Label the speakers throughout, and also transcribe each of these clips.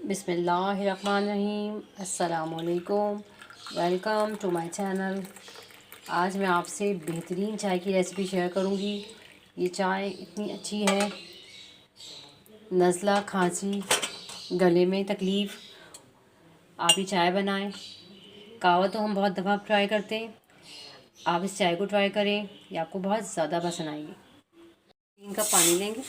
Speaker 1: बिस्मिल्लाहिर्रहमानिर्रहीम। अस्सलामुअलैकुम। Welcome to my channel. आज मैं आपसे बेहतरीन चाय की रेसिपी शेयर करूंगी। ये चाय इतनी अच्छी है, नज़ला, खांसी, गले में तकलीफ़, आप ही चाय बनाएं। कहवा तो हम बहुत दफ़ा ट्राई करते हैं, आप इस चाय को ट्राई करें, ये आपको बहुत ज़्यादा पसंद आएगी। 3 कप पानी लेंगे।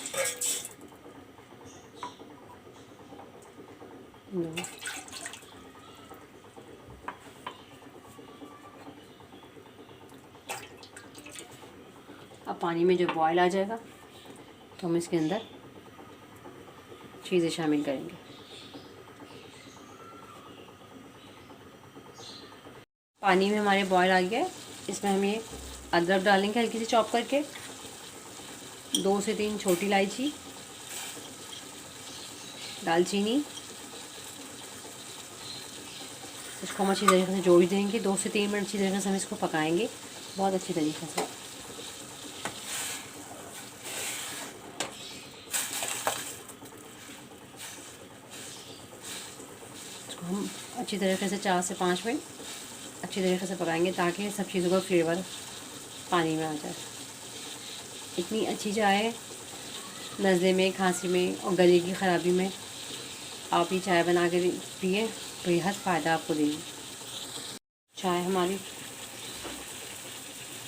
Speaker 1: अब पानी में जो बॉयल आ जाएगा तो हम इसके अंदर चीज़ें शामिल करेंगे। पानी में हमारे बॉयल आ गया है, इसमें हम ये अदरक डालेंगे हल्की सी चॉप करके, 2 से 3 छोटी इलायची, दालचीनी। इसको हम अच्छी तरीके से जोड़ देंगे। 2 से 3 मिनट अच्छी तरीके से हम इसको पकाएंगे, बहुत अच्छी तरीके से। इसको हम अच्छी तरीके से 4 से 5 मिनट अच्छी तरीके से पकाएंगे ताकि सब चीज़ों का फ्लेवर पानी में आ जाए। इतनी अच्छी चाय है, नज़ले में, खांसी में और गले की ख़राबी में आप ये चाय बना के पिए, बेहद फ़ायदा आपको देगी। चाय हमारी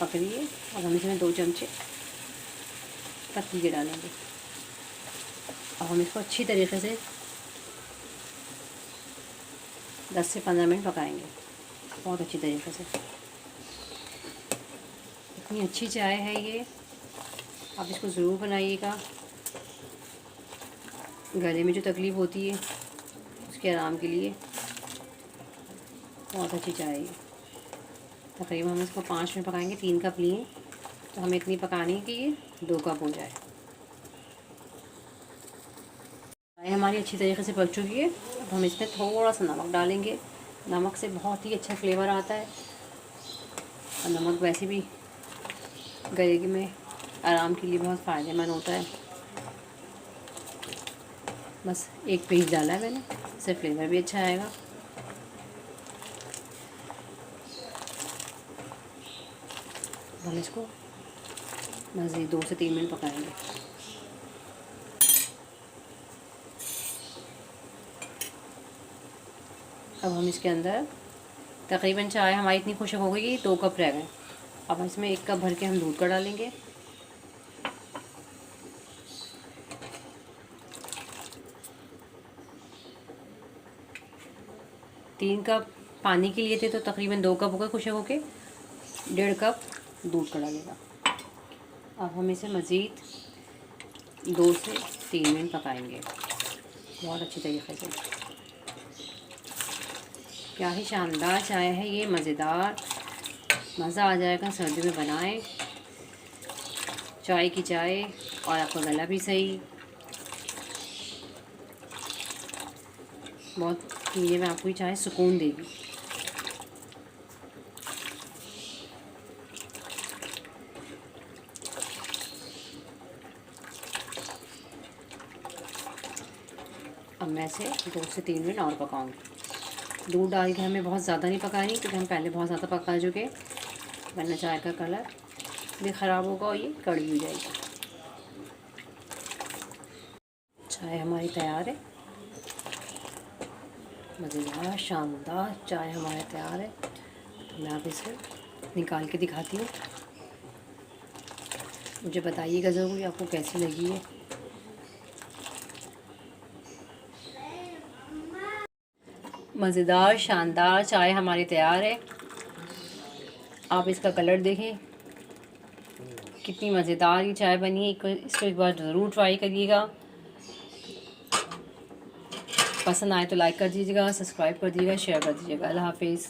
Speaker 1: पक रही है। अब हम इसमें 2 चमचे पत्ती के डालेंगे। अब हम इसको अच्छी तरीके से 10 से 15 मिनट पकाएंगे, बहुत अच्छी तरीके से। इतनी अच्छी चाय है ये, आप इसको ज़रूर बनाइएगा। गले में जो तकलीफ़ होती है उसके आराम के लिए बहुत अच्छी चाय है। तकरीबन हम इसको 5 मिनट पकाएंगे। 3 कप लिए तो हमें इतनी पकानी है कि ये 2 कप हो जाए। चाय हमारी अच्छी तरीके से पक चुकी है। अब हम इसमें थोड़ा सा नमक डालेंगे। नमक से बहुत ही अच्छा फ्लेवर आता है और नमक वैसे भी गले में आराम के लिए बहुत फ़ायदेमंद होता है। बस 1 पीस डाला है मैंने, इससे फ्लेवर भी अच्छा आएगा। हम इसको मज़ीद 2 से 3 मिनट पकाएंगे। अब हम इसके अंदर तकरीबन चाय हमारी इतनी खुशक हो गई कि 2 कप रह गए। अब इसमें 1 कप भर के हम दूध का डालेंगे। तीन कप पानी के लिए थे तो तकरीबन 2 कप हो गए खुशक होके। 1.5 कप दूध का डालेगा। अब हम इसे मज़ीद 2 से 3 मिनट पकाएंगे बहुत अच्छी तरीके से। क्या ही शानदार चाय है ये, मज़ेदार, मज़ा आ जाएगा। सर्दी में बनाएं चाय की चाय और आपका गला भी सही। बहुत पीने में आपको ये चाय सुकून देगी। अब मैं इसे 2 से 3 मिनट और पकाऊंगी। दूध डाल के हमें बहुत ज़्यादा नहीं पकानी क्योंकि हम पहले बहुत ज़्यादा पका चुके, वरना चाय का कलर भी ख़राब होगा और ये कड़वी हो जाएगी। चाय हमारी तैयार है, मज़ेदार शानदार चाय हमारे तैयार है। तो मैं आप इसे निकाल के दिखाती हूँ। मुझे बताइएगा ज़रूर आपको कैसी लगी है। मज़ेदार शानदार चाय हमारी तैयार है। आप इसका कलर देखें, कितनी मज़ेदार ये चाय बनी है। इसको एक बार ज़रूर ट्राई करिएगा। पसंद आए तो लाइक कर दीजिएगा, सब्सक्राइब कर दीजिएगा, शेयर कर दीजिएगा। अल्लाह हाफिज़।